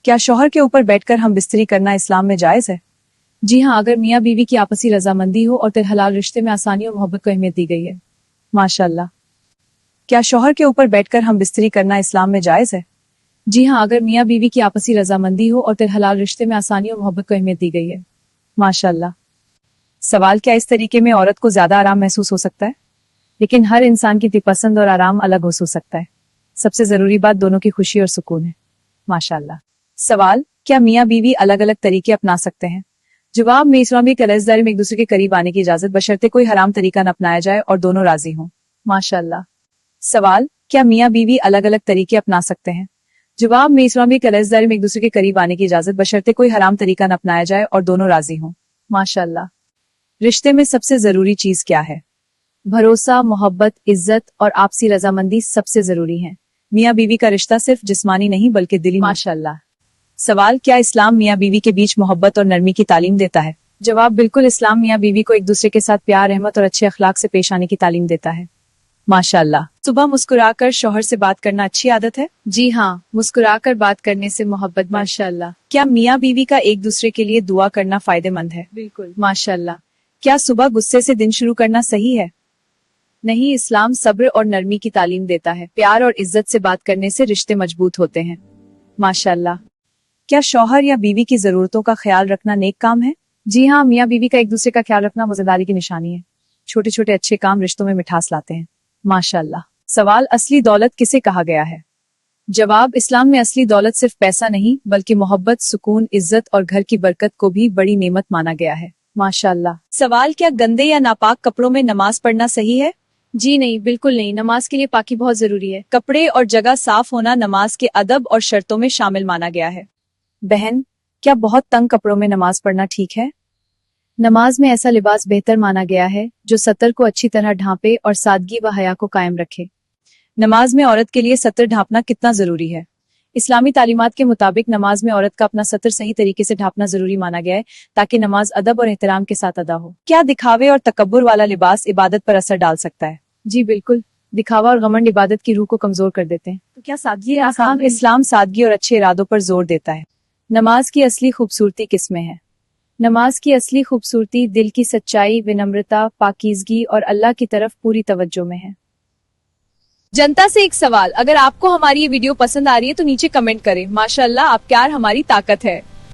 क्या शौहर के ऊपर बैठकर हम बिस्तरी करना इस्लाम में जायज है? जी हाँ, अगर मियाँ बीवी की आपसी रजामंदी हो और हलाल रिश्ते में आसानी और मोहब्बत को अहमियत दी गई है। माशाल्लाह। क्या शौहर के ऊपर बैठकर हम बिस्तरी करना इस्लाम में जायज है? जी हाँ, अगर मियाँ बीवी की आपसी रजामंदी हो और हलाल रिश्ते में आसानी और मोहब्बत को अहमियत दी गई है। माशाल्लाह। सवाल, क्या इस तरीके में औरत को ज्यादा आराम महसूस हो सकता है? लेकिन हर इंसान की पसंद और आराम अलग हो सकता है। सबसे जरूरी बात दोनों की खुशी और सुकून है। माशाल्लाह। सवाल, क्या मियाँ बीवी अलग अलग तरीके अपना सकते हैं? जवाब में इस्लामी कलजदारी में एक दूसरे के करीब आने की इजाजत, बशर्ते कोई हराम तरीका न अपनाया जाए और दोनों राजी हों। माशाल्लाह। सवाल, क्या मियाँ बीवी अलग अलग तरीके अपना सकते हैं? जवाब में इस्लामी कलजदारी में एक दूसरे के करीब आने की इजाजत, बशर्ते कोई हराम तरीका न अपनाया जाए और दोनों राजी हों। माशाल्लाह। रिश्ते में सबसे जरूरी चीज क्या है? भरोसा, मोहब्बत, इज्जत और आपसी रजामंदी सबसे जरूरी है। मियाँ बीवी का रिश्ता सिर्फ जिस्मानी नहीं बल्कि दिली। माशाल्लाह। सवाल, क्या इस्लाम मियाँ बीवी के बीच मोहब्बत और नरमी की तालीम देता है? जवाब, बिल्कुल। इस्लाम मियाँ बीवी को एक दूसरे के साथ प्यार, रहमत और अच्छे अखलाक से पेश आने की तालीम देता है। माशाल्लाह। सुबह मुस्कुराकर शौहर से बात करना अच्छी आदत है? जी हाँ, मुस्कुराकर बात करने से मोहब्बत। माशाल्लाह। क्या मियाँ बीवी का एक दूसरे के लिए दुआ करना फायदेमंद है? बिल्कुल। माशाल्लाह। क्या सुबह गुस्से से दिन शुरू करना सही है? नहीं, इस्लाम सब्र और नरमी की तालीम देता है। प्यार और इज्जत से बात करने से रिश्ते मजबूत होते हैं। माशाल्लाह। क्या शौहर या बीवी की जरूरतों का ख्याल रखना नेक काम है? जी हाँ, मियाँ बीवी का एक दूसरे का ख्याल रखना वफादारी की निशानी है। छोटे छोटे अच्छे काम रिश्तों में मिठास लाते हैं। माशाल्लाह। सवाल, असली दौलत किसे कहा गया है? जवाब, इस्लाम में असली दौलत सिर्फ पैसा नहीं बल्कि मोहब्बत, सुकून, इज्जत और घर की बरकत को भी बड़ी नेमत माना गया है। माशाल्लाह। सवाल, क्या गंदे या नापाक कपड़ों में नमाज पढ़ना सही है? जी नहीं, बिल्कुल नहीं। नमाज के लिए पाकी बहुत जरूरी है। कपड़े और जगह साफ होना नमाज के अदब और शर्तों में शामिल माना गया है। बहन, क्या बहुत तंग कपड़ों में नमाज पढ़ना ठीक है? नमाज में ऐसा लिबास बेहतर माना गया है जो सतर को अच्छी तरह ढांपे और सादगी व हया को कायम रखे। नमाज में औरत के लिए सतर ढांपना कितना जरूरी है? इस्लामी तालीमात के मुताबिक नमाज में औरत का अपना सतर सही तरीके से ढांपना जरूरी माना गया है ताकि नमाज अदब और एहतराम के साथ अदा हो। क्या दिखावे और तकब्बुर वाला लिबास इबादत पर असर डाल सकता है? जी बिल्कुल। दिखावा और घमंड इबादत की रूह को कमजोर कर देते हैं। तो क्या सादगी है? इस्लाम सादगी और अच्छे इरादों पर जोर देता है। नमाज की असली खूबसूरती किसमें है? नमाज की असली खूबसूरती दिल की सच्चाई, विनम्रता, पाकीज़गी और अल्लाह की तरफ पूरी तवज्जो में है। जनता से एक सवाल, अगर आपको हमारी ये वीडियो पसंद आ रही है तो नीचे कमेंट करें। माशाअल्लाह, आप प्यार हमारी ताकत है।